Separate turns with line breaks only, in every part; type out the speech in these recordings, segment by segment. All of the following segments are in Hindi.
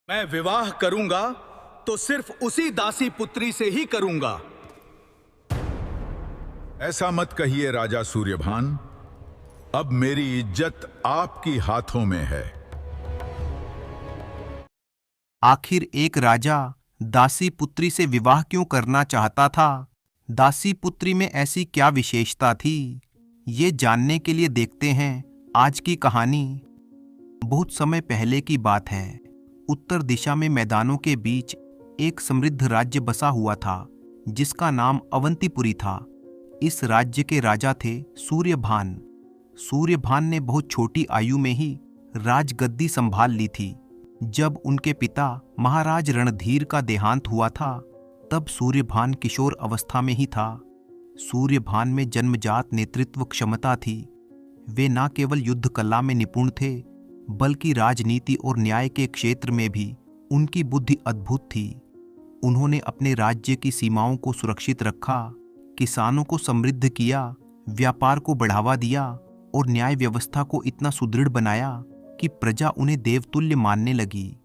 मैं विवाह करूंगा तो सिर्फ उसी दासी पुत्री से ही करूंगा।
ऐसा मत कहिए राजा सूर्यभान। अब मेरी इज्जत आपकी हाथों में है।
आखिर एक राजा दासी पुत्री से विवाह क्यों करना चाहता था? दासी पुत्री में ऐसी क्या विशेषता थी? ये जानने के लिए देखते हैं आज की कहानी। बहुत समय पहले की बात है। उत्तर दिशा में मैदानों के बीच एक समृद्ध राज्य बसा हुआ था जिसका नाम अवंतीपुरी था। इस राज्य के राजा थे सूर्यभान। सूर्यभान ने बहुत छोटी आयु में ही राजगद्दी संभाल ली थी। जब उनके पिता महाराज रणधीर का देहांत हुआ था तब सूर्यभान किशोर अवस्था में ही था। सूर्यभान में जन्मजात नेतृत्व क्षमता थी। वे न केवल युद्ध कला में निपुण थे बल्कि राजनीति और न्याय के क्षेत्र में भी उनकी बुद्धि अद्भुत थी। उन्होंने अपने राज्य की सीमाओं को सुरक्षित रखा, किसानों को समृद्ध किया, व्यापार को बढ़ावा दिया और न्याय व्यवस्था को इतना सुदृढ़ बनाया कि प्रजा उन्हें देवतुल्य मानने लगी।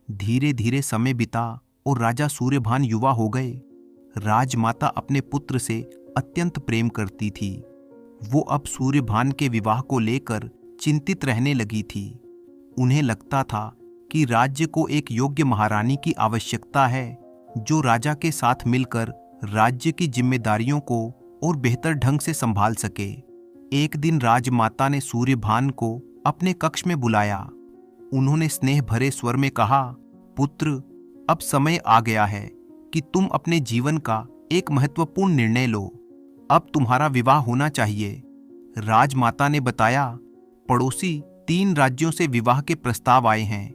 धीरे धीरे समय बीता और राजा सूर्यभान युवा हो गए। राजमाता अपने पुत्र से अत्यंत प्रेम करती थी। वो अब सूर्यभान के विवाह को लेकर चिंतित रहने लगी थी। उन्हें लगता था कि राज्य को एक योग्य महारानी की आवश्यकता है जो राजा के साथ मिलकर राज्य की जिम्मेदारियों को और बेहतर ढंग से संभाल सके। एक दिन राजमाता ने सूर्यभान को अपने कक्ष में बुलाया। उन्होंने स्नेह भरे स्वर में कहा, पुत्र, अब समय आ गया है कि तुम अपने जीवन का एक महत्वपूर्ण निर्णय लो। अब तुम्हारा विवाह होना चाहिए। राजमाता ने बताया, पड़ोसी 3 राज्यों से विवाह के प्रस्ताव आए हैं।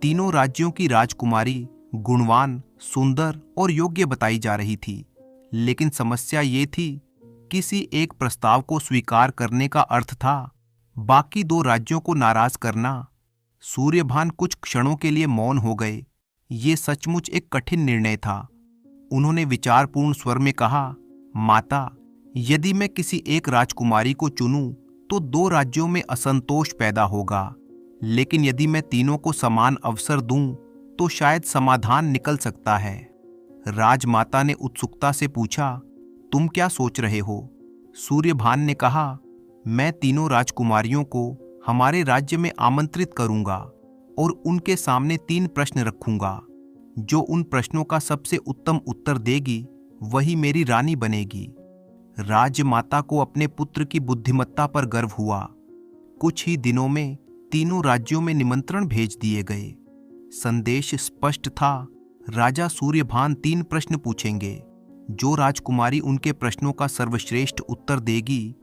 तीनों राज्यों की राजकुमारी गुणवान, सुंदर और योग्य बताई जा रही थी। लेकिन समस्या ये थी, किसी एक प्रस्ताव को स्वीकार करने का अर्थ था बाकी 2 राज्यों को नाराज करना। सूर्यभान कुछ क्षणों के लिए मौन हो गए। ये सचमुच एक कठिन निर्णय था। उन्होंने विचारपूर्ण स्वर में कहा, माता, यदि मैं किसी एक राजकुमारी को चुनूं तो 2 राज्यों में असंतोष पैदा होगा, लेकिन यदि मैं तीनों को समान अवसर दूं तो शायद समाधान निकल सकता है। राजमाता ने उत्सुकता से पूछा, तुम क्या सोच रहे हो? सूर्यभान ने कहा, मैं तीनों राजकुमारियों को हमारे राज्य में आमंत्रित करूंगा और उनके सामने 3 प्रश्न रखूंगा। जो उन प्रश्नों का सबसे उत्तम उत्तर देगी वही मेरी रानी बनेगी। राजमाता को अपने पुत्र की बुद्धिमत्ता पर गर्व हुआ। कुछ ही दिनों में तीनों राज्यों में निमंत्रण भेज दिए गए। संदेश स्पष्ट था, राजा सूर्यभान 3 प्रश्न पूछेंगे। जो राजकुमारी उनके प्रश्नों का सर्वश्रेष्ठ उत्तर देगी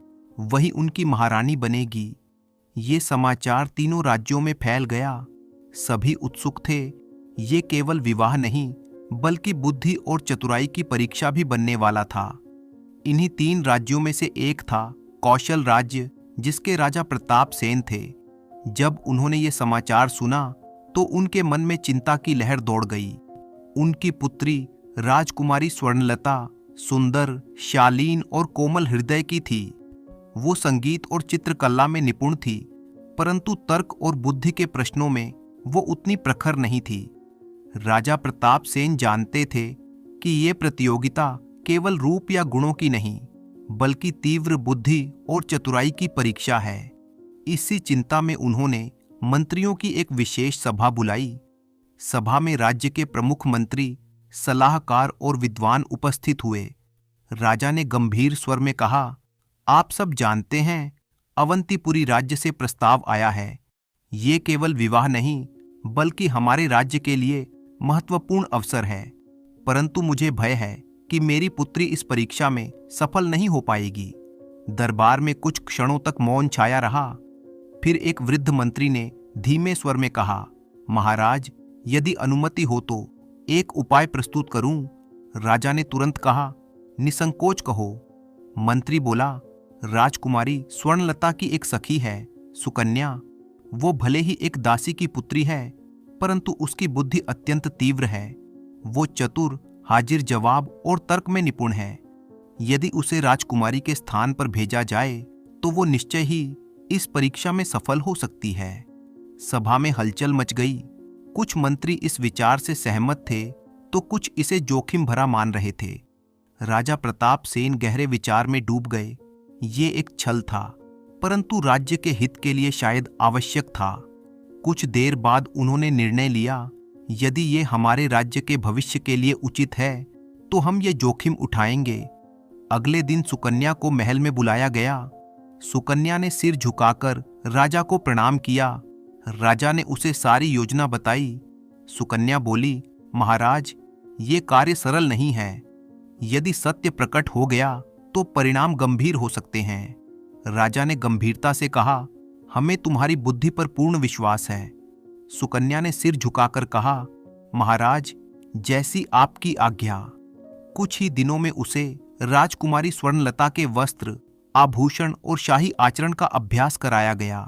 वही उनकी महारानी बनेगी। ये समाचार तीनों राज्यों में फैल गया। सभी उत्सुक थे। ये केवल विवाह नहीं बल्कि बुद्धि और चतुराई की परीक्षा भी बनने वाला था। इन्हीं 3 राज्यों में से एक था कौशल राज्य, जिसके राजा प्रताप सेन थे। जब उन्होंने ये समाचार सुना तो उनके मन में चिंता की लहर दौड़ गई। उनकी पुत्री राजकुमारी स्वर्णलता सुंदर, शालीन और कोमल हृदय की थी। वो संगीत और चित्रकला में निपुण थी, परंतु तर्क और बुद्धि के प्रश्नों में वो उतनी प्रखर नहीं थी। राजा प्रताप सेन जानते थे कि ये प्रतियोगिता केवल रूप या गुणों की नहीं बल्कि तीव्र बुद्धि और चतुराई की परीक्षा है। इसी चिंता में उन्होंने मंत्रियों की एक विशेष सभा बुलाई। सभा में राज्य के प्रमुख मंत्री, सलाहकार और विद्वान उपस्थित हुए। राजा ने गंभीर स्वर में कहा, आप सब जानते हैं, अवंतीपुरी राज्य से प्रस्ताव आया है। ये केवल विवाह नहीं बल्कि हमारे राज्य के लिए महत्वपूर्ण अवसर है। परंतु मुझे भय है कि मेरी पुत्री इस परीक्षा में सफल नहीं हो पाएगी। दरबार में कुछ क्षणों तक मौन छाया रहा। फिर एक वृद्ध मंत्री ने धीमे स्वर में कहा, महाराज, यदि अनुमति हो तो एक उपाय प्रस्तुत करूं। राजा ने तुरंत कहा, निसंकोच कहो। मंत्री बोला, राजकुमारी स्वर्णलता की एक सखी है, सुकन्या। वो भले ही एक दासी की पुत्री है परंतु उसकी बुद्धि अत्यंत तीव्र है। वो चतुर, हाजिर जवाब और तर्क में निपुण है। यदि उसे राजकुमारी के स्थान पर भेजा जाए तो वो निश्चय ही इस परीक्षा में सफल हो सकती है। सभा में हलचल मच गई। कुछ मंत्री इस विचार से सहमत थे तो कुछ इसे जोखिम भरा मान रहे थे। राजा प्रताप सेन गहरे विचार में डूब गए। ये एक छल था, परंतु राज्य के हित के लिए शायद आवश्यक था। कुछ देर बाद उन्होंने निर्णय लिया, यदि ये हमारे राज्य के भविष्य के लिए उचित है तो हम ये जोखिम उठाएंगे। अगले दिन सुकन्या को महल में बुलाया गया। सुकन्या ने सिर झुकाकर राजा को प्रणाम किया। राजा ने उसे सारी योजना बताई। सुकन्या बोली, महाराज, ये कार्य सरल नहीं है। यदि सत्य प्रकट हो गया तो परिणाम गंभीर हो सकते हैं। राजा ने गंभीरता से कहा, हमें तुम्हारी बुद्धि पर पूर्ण विश्वास है। सुकन्या ने सिर झुकाकर कहा, महाराज, जैसी आपकी आज्ञा। कुछ ही दिनों में उसे राजकुमारी स्वर्णलता के वस्त्र, आभूषण और शाही आचरण का अभ्यास कराया गया।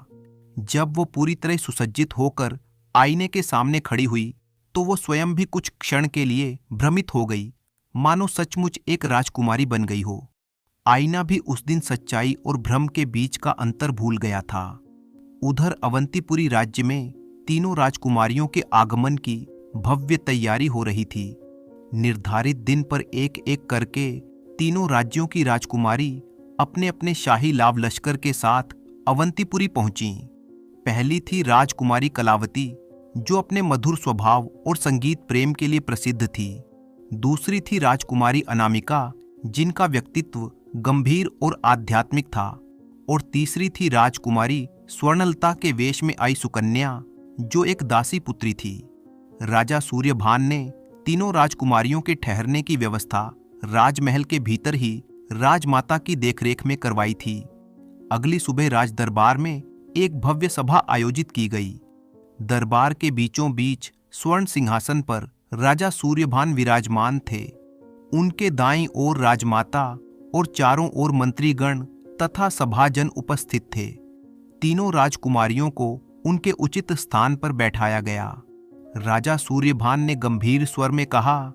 जब वो पूरी तरह सुसज्जित होकर आईने के सामने खड़ी हुई तो वो स्वयं भी कुछ क्षण के लिए भ्रमित हो गई, मानो सचमुच एक राजकुमारी बन गई हो। आईना भी उस दिन सच्चाई और भ्रम के बीच का अंतर भूल गया था। उधर अवंतीपुरी राज्य में तीनों राजकुमारियों के आगमन की भव्य तैयारी हो रही थी। निर्धारित दिन पर एक एक करके तीनों राज्यों की राजकुमारी अपने अपने शाही लाव लश्कर के साथ अवंतीपुरी पहुंची। पहली थी राजकुमारी कलावती, जो अपने मधुर स्वभाव और संगीत प्रेम के लिए प्रसिद्ध थी। दूसरी थी राजकुमारी अनामिका, जिनका व्यक्तित्व गंभीर और आध्यात्मिक था। और तीसरी थी राजकुमारी स्वर्णलता के वेश में आई सुकन्या, जो एक दासी पुत्री थी। राजा सूर्यभान ने तीनों राजकुमारियों के ठहरने की व्यवस्था राजमहल के भीतर ही राजमाता की देखरेख में करवाई थी। अगली सुबह राज दरबार में एक भव्य सभा आयोजित की गई। दरबार के बीचों बीच स्वर्ण सिंहासन पर राजा सूर्यभान विराजमान थे। उनके दाईं ओर राजमाता और चारों ओर मंत्रीगण तथा सभाजन उपस्थित थे। तीनों राजकुमारियों को उनके उचित स्थान पर बैठाया गया। राजा सूर्यभान ने गंभीर स्वर में कहा,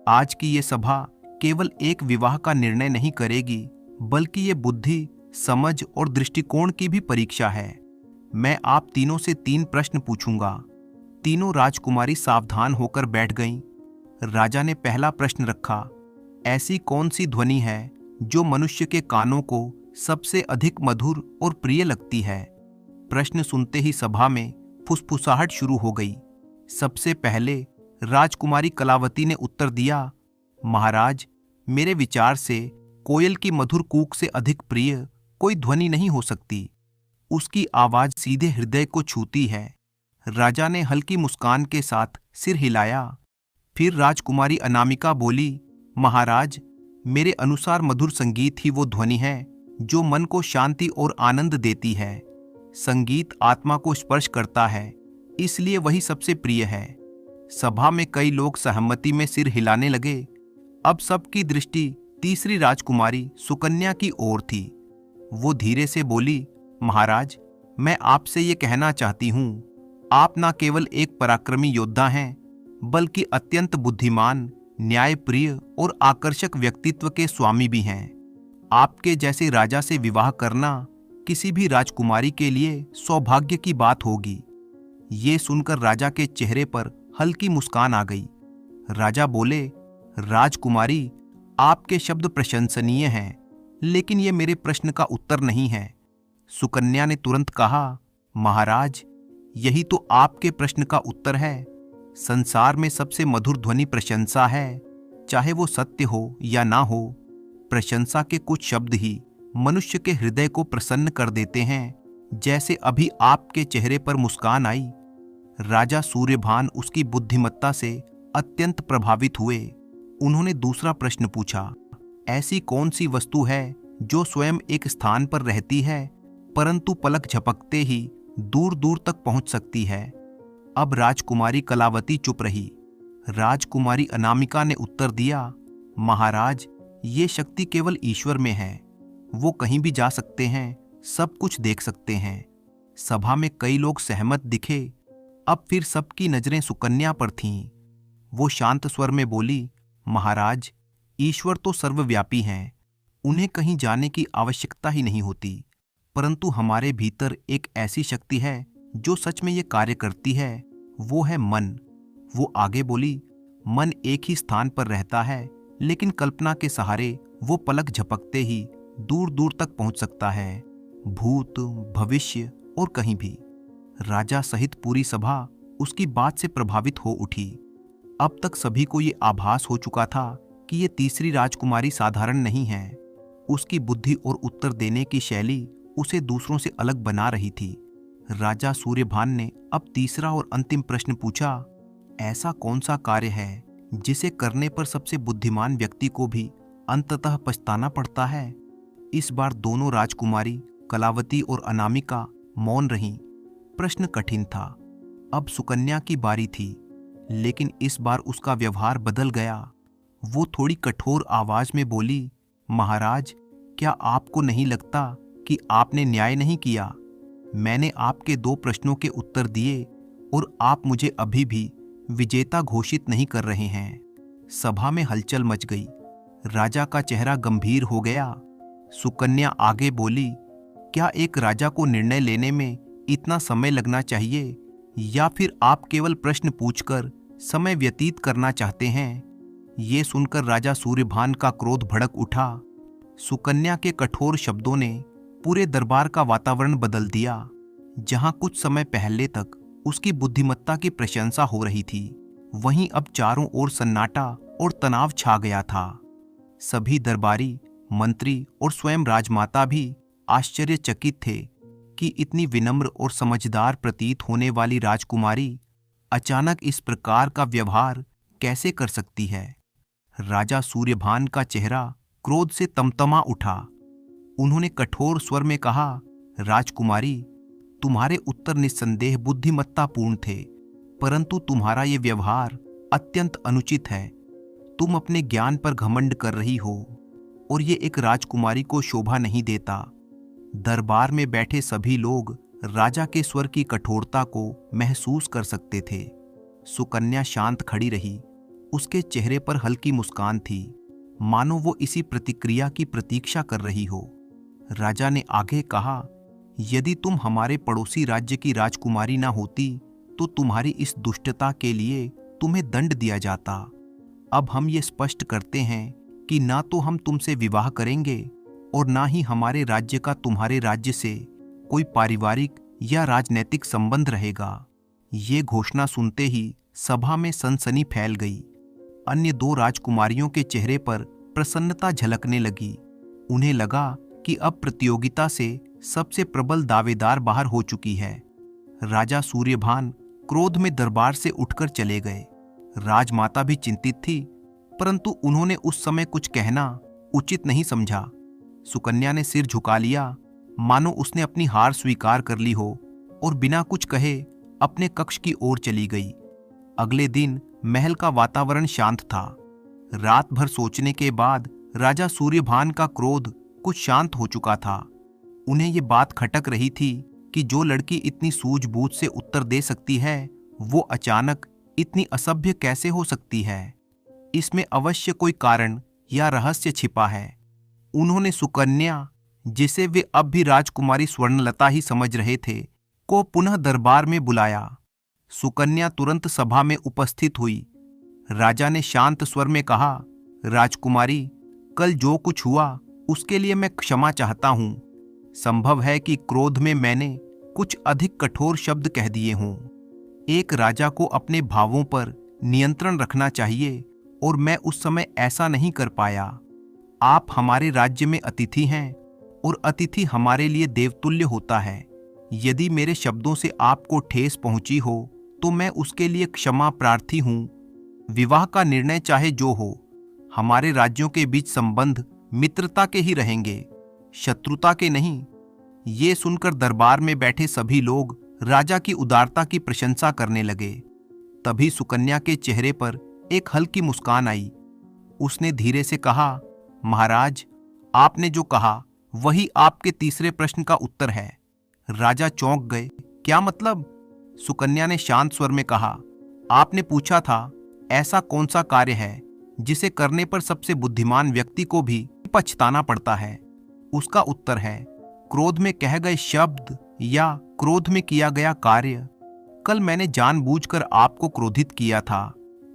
आज की ये सभा केवल एक विवाह का निर्णय नहीं करेगी, बल्कि ये बुद्धि, समझ और दृष्टिकोण की भी परीक्षा है। मैं आप तीनों से 3 प्रश्न पूछूंगा। तीनों राजकुमारी सावधान होकर बैठ गईं। राजा ने पहला प्रश्न रखा, ऐसी कौन सी ध्वनि है जो मनुष्य के कानों को सबसे अधिक मधुर और प्रिय लगती है? प्रश्न सुनते ही सभा में फुसफुसाहट शुरू हो गई। सबसे पहले राजकुमारी कलावती ने उत्तर दिया, महाराज, मेरे विचार से कोयल की मधुर कूक से अधिक प्रिय कोई ध्वनि नहीं हो सकती। उसकी आवाज सीधे हृदय को छूती है। राजा ने हल्की मुस्कान के साथ सिर हिलाया। फिर राजकुमारी अनामिका बोली, महाराज, मेरे अनुसार मधुर संगीत ही वो ध्वनि है जो मन को शांति और आनंद देती है। संगीत आत्मा को स्पर्श करता है, इसलिए वही सबसे प्रिय है। सभा में कई लोग सहमति में सिर हिलाने लगे। अब सबकी दृष्टि तीसरी राजकुमारी सुकन्या की ओर थी। वो धीरे से बोली, महाराज, मैं आपसे ये कहना चाहती हूँ, आप न केवल एक पराक्रमी योद्धा हैं, बल्कि अत्यंत बुद्धिमान, न्यायप्रिय और आकर्षक व्यक्तित्व के स्वामी भी हैं। आपके जैसे राजा से विवाह करना किसी भी राजकुमारी के लिए सौभाग्य की बात होगी। ये सुनकर राजा के चेहरे पर हल्की मुस्कान आ गई। राजा बोले, राजकुमारी, आपके शब्द प्रशंसनीय हैं, लेकिन ये मेरे प्रश्न का उत्तर नहीं है। सुकन्या ने तुरंत कहा, महाराज, यही तो आपके प्रश्न का उत्तर है। संसार में सबसे मधुर ध्वनि प्रशंसा है, चाहे वो सत्य हो या ना हो। प्रशंसा के कुछ शब्द ही मनुष्य के हृदय को प्रसन्न कर देते हैं, जैसे अभी आपके चेहरे पर मुस्कान आई। राजा सूर्यभान उसकी बुद्धिमत्ता से अत्यंत प्रभावित हुए। उन्होंने दूसरा प्रश्न पूछा, ऐसी कौन सी वस्तु है जो स्वयं एक स्थान पर रहती है, परंतु पलक झपकते ही दूर दूर तक पहुंच सकती है? अब राजकुमारी कलावती चुप रही। राजकुमारी अनामिका ने उत्तर दिया, महाराज, ये शक्ति केवल ईश्वर में है। वो कहीं भी जा सकते हैं, सब कुछ देख सकते हैं। सभा में कई लोग सहमत दिखे। अब फिर सबकी नजरें सुकन्या पर थीं। वो शांत स्वर में बोली, महाराज, ईश्वर तो सर्वव्यापी हैं, उन्हें कहीं जाने की आवश्यकता ही नहीं होती, परंतु हमारे भीतर एक ऐसी शक्ति है जो सच में ये कार्य करती है। वो है मन। वो आगे बोली, मन एक ही स्थान पर रहता है, लेकिन कल्पना के सहारे वो पलक झपकते ही दूर दूर तक पहुंच सकता है, भूत, भविष्य और कहीं भी। राजा सहित पूरी सभा उसकी बात से प्रभावित हो उठी। अब तक सभी को ये आभास हो चुका था कि ये तीसरी राजकुमारी साधारण नहीं है। उसकी बुद्धि और उत्तर देने की शैली उसे दूसरों से अलग बना रही थी। राजा सूर्यभान ने अब तीसरा और अंतिम प्रश्न पूछा, ऐसा कौन सा कार्य है जिसे करने पर सबसे बुद्धिमान व्यक्ति को भी अंततः पछताना पड़ता है? इस बार दोनों राजकुमारी कलावती और अनामिका मौन रहीं। प्रश्न कठिन था। अब सुकन्या की बारी थी, लेकिन इस बार उसका व्यवहार बदल गया। वो थोड़ी कठोर आवाज में बोली, महाराज, क्या आपको नहीं लगता कि आपने न्याय नहीं किया? मैंने आपके 2 प्रश्नों के उत्तर दिए और आप मुझे अभी भी विजेता घोषित नहीं कर रहे हैं। सभा में हलचल मच गई। राजा का चेहरा गंभीर हो गया। सुकन्या आगे बोली, क्या एक राजा को निर्णय लेने में इतना समय लगना चाहिए, या फिर आप केवल प्रश्न पूछकर समय व्यतीत करना चाहते हैं? ये सुनकर राजा सूर्यभान का क्रोध भड़क उठा। सुकन्या के कठोर शब्दों ने पूरे दरबार का वातावरण बदल दिया। जहां कुछ समय पहले तक उसकी बुद्धिमत्ता की प्रशंसा हो रही थी, वहीं अब चारों ओर सन्नाटा और तनाव छा गया था। सभी दरबारी, मंत्री और स्वयं राजमाता भी आश्चर्यचकित थे कि इतनी विनम्र और समझदार प्रतीत होने वाली राजकुमारी अचानक इस प्रकार का व्यवहार कैसे कर सकती है। राजा सूर्यभान का चेहरा क्रोध से तमतमा उठा। उन्होंने कठोर स्वर में कहा, राजकुमारी, तुम्हारे उत्तर निस्संदेह बुद्धिमत्तापूर्ण थे, परंतु तुम्हारा ये व्यवहार अत्यंत अनुचित है। तुम अपने ज्ञान पर घमंड कर रही हो और ये एक राजकुमारी को शोभा नहीं देता। दरबार में बैठे सभी लोग राजा के स्वर की कठोरता को महसूस कर सकते थे। सुकन्या शांत खड़ी रही। उसके चेहरे पर हल्की मुस्कान थी, मानो वो इसी प्रतिक्रिया की प्रतीक्षा कर रही हो। राजा ने आगे कहा, यदि तुम हमारे पड़ोसी राज्य की राजकुमारी ना होती तो तुम्हारी इस दुष्टता के लिए तुम्हें दंड दिया जाता। अब हम ये स्पष्ट करते हैं कि ना तो हम तुमसे विवाह करेंगे और ना ही हमारे राज्य का तुम्हारे राज्य से कोई पारिवारिक या राजनैतिक संबंध रहेगा। ये घोषणा सुनते ही सभा में सनसनी फैल गई। अन्य 2 राजकुमारियों के चेहरे पर प्रसन्नता झलकने लगी। उन्हें लगा कि अब प्रतियोगिता से सबसे प्रबल दावेदार बाहर हो चुकी है। राजा सूर्यभान क्रोध में दरबार से उठकर चले गए। राजमाता भी चिंतित थी, परंतु उन्होंने उस समय कुछ कहना उचित नहीं समझा। सुकन्या ने सिर झुका लिया, मानो उसने अपनी हार स्वीकार कर ली हो, और बिना कुछ कहे अपने कक्ष की ओर चली गई। अगले दिन महल का वातावरण शांत था। रात भर सोचने के बाद राजा सूर्यभान का क्रोध कुछ शांत हो चुका था। उन्हें ये बात खटक रही थी कि जो लड़की इतनी सूझबूझ से उत्तर दे सकती है, वो अचानक इतनी असभ्य कैसे हो सकती है। इसमें अवश्य कोई कारण या रहस्य छिपा है। उन्होंने सुकन्या, जिसे वे अब भी राजकुमारी स्वर्णलता ही समझ रहे थे, को पुनः दरबार में बुलाया। सुकन्या तुरंत सभा में उपस्थित हुई। राजा ने शांत स्वर में कहा, राजकुमारी, कल जो कुछ हुआ उसके लिए मैं क्षमा चाहता हूं। संभव है कि क्रोध में मैंने कुछ अधिक कठोर शब्द कह दिए हों। एक राजा को अपने भावों पर नियंत्रण रखना चाहिए और मैं उस समय ऐसा नहीं कर पाया। आप हमारे राज्य में अतिथि हैं और अतिथि हमारे लिए देवतुल्य होता है। यदि मेरे शब्दों से आपको ठेस पहुंची हो तो मैं उसके लिए क्षमा प्रार्थी हूं। विवाह का निर्णय चाहे जो हो, हमारे राज्यों के बीच संबंध मित्रता के ही रहेंगे, शत्रुता के नहीं। ये सुनकर दरबार में बैठे सभी लोग राजा की उदारता की प्रशंसा करने लगे। तभी सुकन्या के चेहरे पर एक हल्की मुस्कान आई। उसने धीरे से कहा, महाराज, आपने जो कहा वही आपके तीसरे प्रश्न का उत्तर है। राजा चौंक गए। क्या मतलब? सुकन्या ने शांत स्वर में कहा, आपने पूछा था ऐसा कौन सा कार्य है जिसे करने पर सबसे बुद्धिमान व्यक्ति को भी पछताना पड़ता है। उसका उत्तर है क्रोध में कहे गए शब्द या क्रोध में किया गया कार्य। कल मैंने जानबूझकर आपको क्रोधित किया था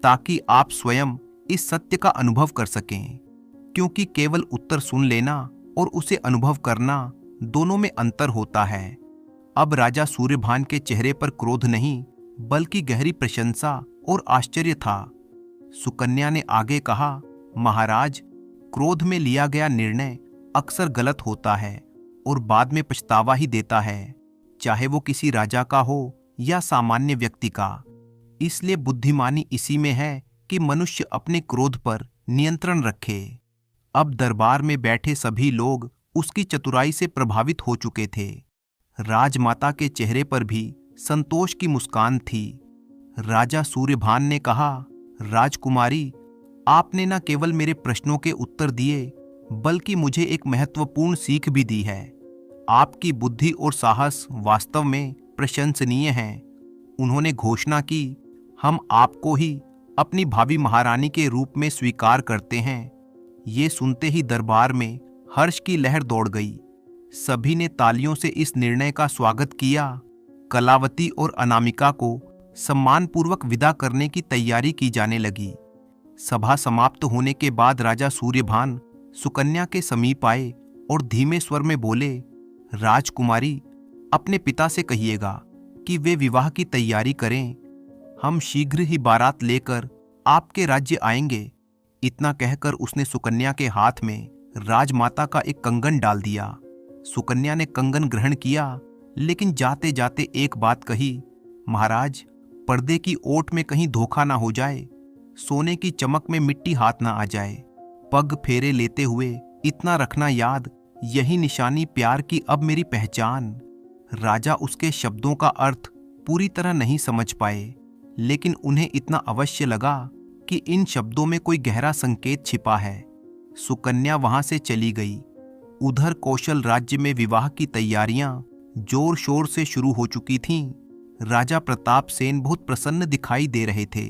ताकि आप स्वयं इस सत्य का अनुभव कर सकें, क्योंकि केवल उत्तर सुन लेना और उसे अनुभव करना दोनों में अंतर होता है। अब राजा सूर्यभान के चेहरे पर क्रोध नहीं बल्कि गहरी प्रशंसा और आश्चर्य था। सुकन्या ने आगे कहा, महाराज, क्रोध में लिया गया निर्णय अक्सर गलत होता है और बाद में पछतावा ही देता है, चाहे वो किसी राजा का हो या सामान्य व्यक्ति का। इसलिए बुद्धिमानी इसी में है कि मनुष्य अपने क्रोध पर नियंत्रण रखे। अब दरबार में बैठे सभी लोग उसकी चतुराई से प्रभावित हो चुके थे। राजमाता के चेहरे पर भी संतोष की मुस्कान थी। राजा सूर्यभान ने कहा, राजकुमारी, आपने न केवल मेरे प्रश्नों के उत्तर दिए बल्कि मुझे एक महत्वपूर्ण सीख भी दी है। आपकी बुद्धि और साहस वास्तव में प्रशंसनीय हैं। उन्होंने घोषणा की, हम आपको ही अपनी भावी महारानी के रूप में स्वीकार करते हैं। ये सुनते ही दरबार में हर्ष की लहर दौड़ गई। सभी ने तालियों से इस निर्णय का स्वागत किया। कलावती और अनामिका को सम्मानपूर्वक विदा करने की तैयारी की जाने लगी। सभा समाप्त होने के बाद राजा सूर्यभान सुकन्या के समीप आए और धीमे स्वर में बोले, राजकुमारी, अपने पिता से कहिएगा कि वे विवाह की तैयारी करें। हम शीघ्र ही बारात लेकर आपके राज्य आएंगे। इतना कहकर उसने सुकन्या के हाथ में राजमाता का एक कंगन डाल दिया। सुकन्या ने कंगन ग्रहण किया, लेकिन जाते जाते एक बात कही, महाराज, पर्दे की ओट में कहीं धोखा ना हो जाए, सोने की चमक में मिट्टी हाथ ना आ जाए। पग फेरे लेते हुए इतना रखना याद, यही निशानी प्यार की अब मेरी पहचान। राजा उसके शब्दों का अर्थ पूरी तरह नहीं समझ पाए, लेकिन उन्हें इतना अवश्य लगा कि इन शब्दों में कोई गहरा संकेत छिपा है। सुकन्या वहां से चली गई। उधर कौशल राज्य में विवाह की तैयारियां जोर शोर से शुरू हो चुकी थीं। राजा प्रताप सेन बहुत प्रसन्न दिखाई दे रहे थे,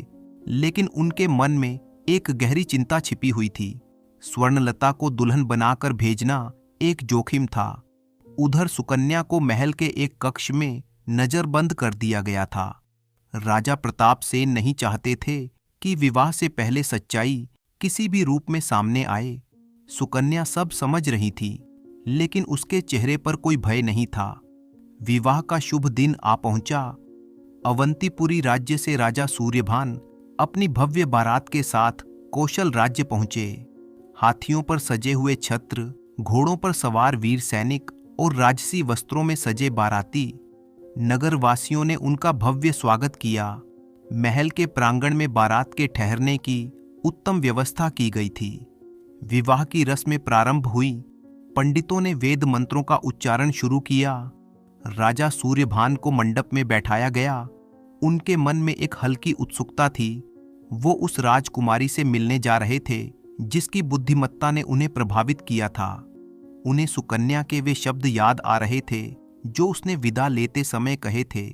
लेकिन उनके मन में एक गहरी चिंता छिपी हुई थी। स्वर्णलता को दुल्हन बनाकर भेजना एक जोखिम था। उधर सुकन्या को महल के एक कक्ष में नजरबंद कर दिया गया था। राजा प्रताप सेन नहीं चाहते थे कि विवाह से पहले सच्चाई किसी भी रूप में सामने आए। सुकन्या सब समझ रही थी, लेकिन उसके चेहरे पर कोई भय नहीं था। विवाह का शुभ दिन आ पहुंचा। अवंतीपुरी राज्य से राजा सूर्यभान अपनी भव्य बारात के साथ कौशल राज्य पहुंचे। हाथियों पर सजे हुए छत्र, घोड़ों पर सवार वीर सैनिक और राजसी वस्त्रों में सजे बाराती। नगरवासियों ने उनका भव्य स्वागत किया। महल के प्रांगण में बारात के ठहरने की उत्तम व्यवस्था की गई थी। विवाह की रस्में प्रारंभ हुई। पंडितों ने वेद मंत्रों का उच्चारण शुरू किया। राजा सूर्यभान को मंडप में बैठाया गया। उनके मन में एक हल्की उत्सुकता थी। वो उस राजकुमारी से मिलने जा रहे थे जिसकी बुद्धिमत्ता ने उन्हें प्रभावित किया था। उन्हें सुकन्या के वे शब्द याद आ रहे थे जो उसने विदा लेते समय कहे थे,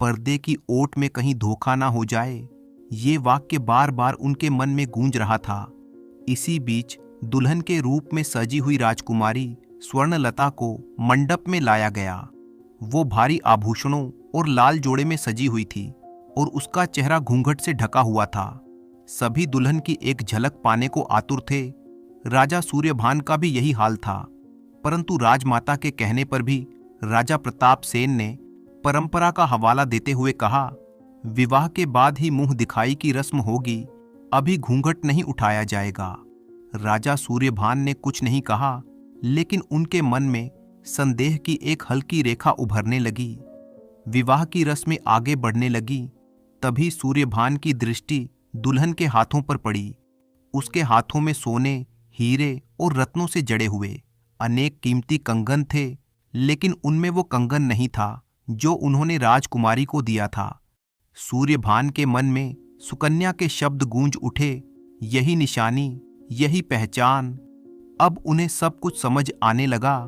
पर्दे की ओट में कहीं धोखा ना हो जाए। ये वाक्य बार बार उनके मन में गूंज रहा था। इसी बीच दुल्हन के रूप में सजी हुई राजकुमारी स्वर्णलता को मंडप में लाया गया। वो भारी आभूषणों और लाल जोड़े में सजी हुई थी और उसका चेहरा घूंघट से ढका हुआ था। सभी दुल्हन की एक झलक पाने को आतुर थे। राजा सूर्यभान का भी यही हाल था, परंतु राजमाता के कहने पर भी राजा प्रताप सेन ने परंपरा का हवाला देते हुए कहा, विवाह के बाद ही मुंह दिखाई की रस्म होगी, अभी घूंघट नहीं उठाया जाएगा। राजा सूर्यभान ने कुछ नहीं कहा, लेकिन उनके मन में संदेह की एक हल्की रेखा उभरने लगी। विवाह की रस्में आगे बढ़ने लगी। तभी सूर्यभान की दृष्टि दुल्हन के हाथों पर पड़ी। उसके हाथों में सोने, हीरे और रत्नों से जड़े हुए अनेक कीमती कंगन थे, लेकिन उनमें वो कंगन नहीं था जो उन्होंने राजकुमारी को दिया था। सूर्यभान के मन में सुकन्या के शब्द गूंज उठे, यही निशानी, यही पहचान। अब उन्हें सब कुछ समझ आने लगा।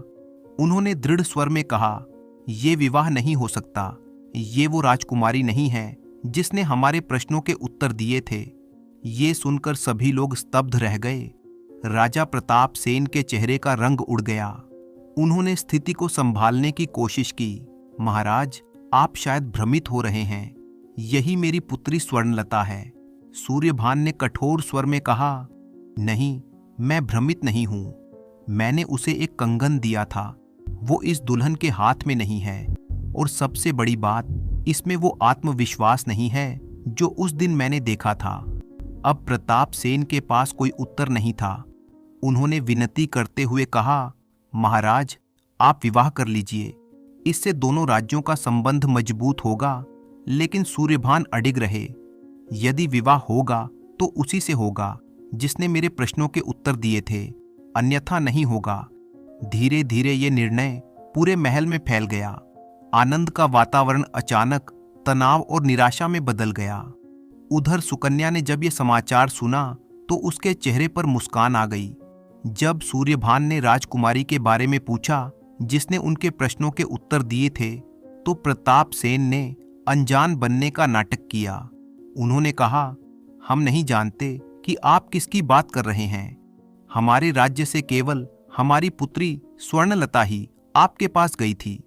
उन्होंने दृढ़ स्वर में कहा, ये विवाह नहीं हो सकता। ये वो राजकुमारी नहीं है जिसने हमारे प्रश्नों के उत्तर दिए थे। ये सुनकर सभी लोग स्तब्ध रह गए। राजा प्रताप सेन के चेहरे का रंग उड़ गया। उन्होंने स्थिति को संभालने की कोशिश की। महाराज, आप शायद भ्रमित हो रहे हैं। यही मेरी पुत्री स्वर्णलता है। सूर्यभान ने कठोर स्वर में कहा, नहीं, मैं भ्रमित नहीं हूं। मैंने उसे एक कंगन दिया था, वो इस दुल्हन के हाथ में नहीं है। और सबसे बड़ी बात, इसमें वो आत्मविश्वास नहीं है जो उस दिन मैंने देखा था। अब प्रताप सेन के पास कोई उत्तर नहीं था। उन्होंने विनती करते हुए कहा, महाराज, आप विवाह कर लीजिए। इससे दोनों राज्यों का संबंध मजबूत होगा। लेकिन सूर्यभान अडिग रहे। यदि विवाह होगा तो उसी से होगा जिसने मेरे प्रश्नों के उत्तर दिए थे, अन्यथा नहीं होगा। धीरे धीरे ये निर्णय पूरे महल में फैल गया। आनंद का वातावरण अचानक तनाव और निराशा में बदल गया। उधर सुकन्या ने जब ये समाचार सुना तो उसके चेहरे पर मुस्कान आ गई। जब सूर्यभान ने राजकुमारी के बारे में पूछा जिसने उनके प्रश्नों के उत्तर दिए थे, तो प्रताप सेन ने अनजान बनने का नाटक किया। उन्होंने कहा, हम नहीं जानते कि आप किसकी बात कर रहे हैं। हमारे राज्य से केवल हमारी पुत्री स्वर्णलता ही आपके पास गई थी।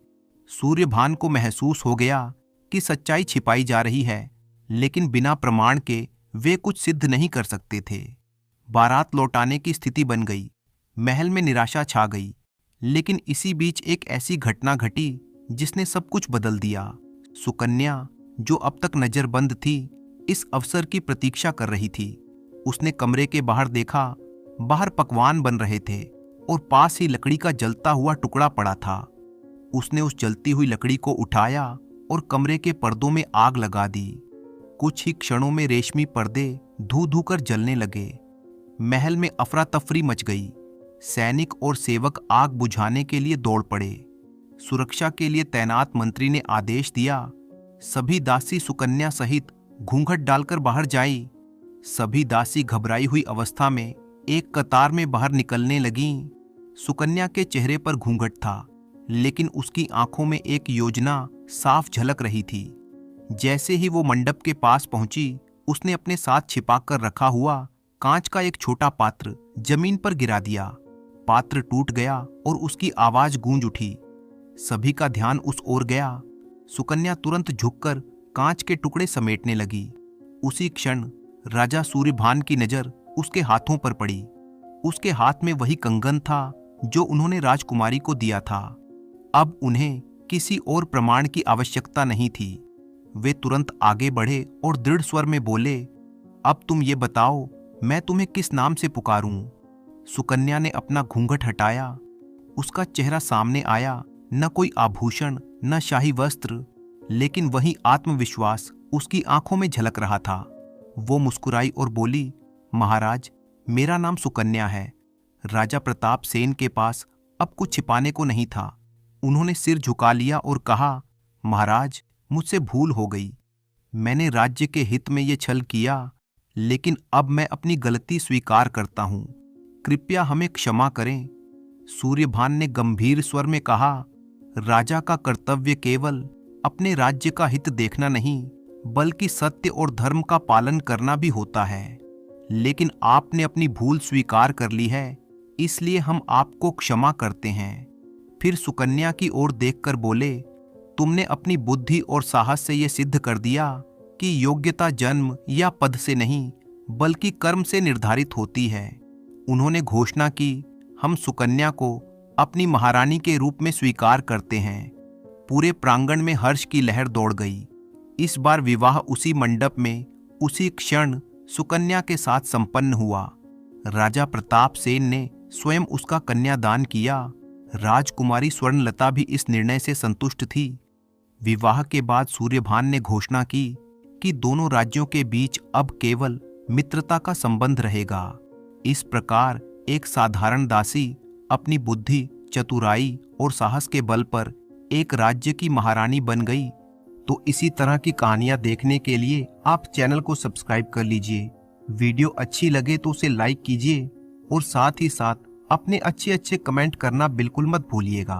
सूर्यभान को महसूस हो गया कि सच्चाई छिपाई जा रही है, लेकिन बिना प्रमाण के वे कुछ सिद्ध नहीं कर सकते थे। बारात लौटाने की स्थिति बन गई। महल में निराशा छा गई। लेकिन इसी बीच एक ऐसी घटना घटी जिसने सब कुछ बदल दिया। सुकन्या, जो अब तक नजरबंद थी, इस अवसर की प्रतीक्षा कर रही थी। उसने कमरे के बाहर देखा। बाहर पकवान बन रहे थे और पास ही लकड़ी का जलता हुआ टुकड़ा पड़ा था। उसने उस जलती हुई लकड़ी को उठाया और कमरे के पर्दों में आग लगा दी। कुछ ही क्षणों में रेशमी पर्दे धू धू कर जलने लगे। महल में अफरा तफरी मच गई। सैनिक और सेवक आग बुझाने के लिए दौड़ पड़े। सुरक्षा के लिए तैनात मंत्री ने आदेश दिया, सभी दासी सुकन्या सहित घूंघट डालकर बाहर जाई। सभी दासी घबराई हुई अवस्था में एक कतार में बाहर निकलने लगीं। सुकन्या के चेहरे पर घूंघट था, लेकिन उसकी आंखों में एक योजना साफ झलक रही थी। जैसे ही वो मंडप के पास पहुंची, उसने अपने साथ छिपाकर रखा हुआ कांच का एक छोटा पात्र जमीन पर गिरा दिया। पात्र टूट गया और उसकी आवाज गूंज उठी। सभी का ध्यान उस ओर गया। सुकन्या तुरंत झुककर कांच के टुकड़े समेटने लगी। उसी क्षण राजा सूर्यभान की नजर उसके हाथों पर पड़ी। उसके हाथ में वही कंगन था जो उन्होंने राजकुमारी को दिया था। अब उन्हें किसी और प्रमाण की आवश्यकता नहीं थी। वे तुरंत आगे बढ़े और दृढ़ स्वर में बोले, अब तुम ये बताओ, मैं तुम्हें किस नाम से पुकारूं? सुकन्या ने अपना घूंघट हटाया। उसका चेहरा सामने आया। न कोई आभूषण, न शाही वस्त्र, लेकिन वही आत्मविश्वास उसकी आंखों में झलक रहा था। वो मुस्कुराई और बोली, महाराज, मेरा नाम सुकन्या है। राजा प्रताप सेन के पास अब कुछ छिपाने को नहीं था। उन्होंने सिर झुका लिया और कहा, महाराज, मुझसे भूल हो गई। मैंने राज्य के हित में ये छल किया, लेकिन अब मैं अपनी गलती स्वीकार करता हूं। कृपया हमें क्षमा करें। सूर्यभान ने गंभीर स्वर में कहा, राजा का कर्तव्य केवल अपने राज्य का हित देखना नहीं, बल्कि सत्य और धर्म का पालन करना भी होता है। लेकिन आपने अपनी भूल स्वीकार कर ली है, इसलिए हम आपको क्षमा करते हैं। फिर सुकन्या की ओर देखकर बोले, तुमने अपनी बुद्धि और साहस से यह सिद्ध कर दिया कि योग्यता जन्म या पद से नहीं, बल्कि कर्म से निर्धारित होती है। उन्होंने घोषणा की, हम सुकन्या को अपनी महारानी के रूप में स्वीकार करते हैं। पूरे प्रांगण में हर्ष की लहर दौड़ गई। इस बार विवाह उसी मंडप में उसी क्षण सुकन्या के साथ संपन्न हुआ। राजा प्रताप सेन ने स्वयं उसका कन्यादान किया। राजकुमारी स्वर्णलता भी इस निर्णय से संतुष्ट थी। विवाह के बाद सूर्यभान ने घोषणा की कि दोनों राज्यों के बीच अब केवल मित्रता का संबंध रहेगा। इस प्रकार एक साधारण दासी अपनी बुद्धि, चतुराई और साहस के बल पर एक राज्य की महारानी बन गई। तो इसी तरह की कहानियां देखने के लिए आप चैनल को सब्सक्राइब कर लीजिए। वीडियो अच्छी लगे तो उसे लाइक कीजिए और साथ ही साथ अपने अच्छे कमेंट करना बिल्कुल मत भूलिएगा।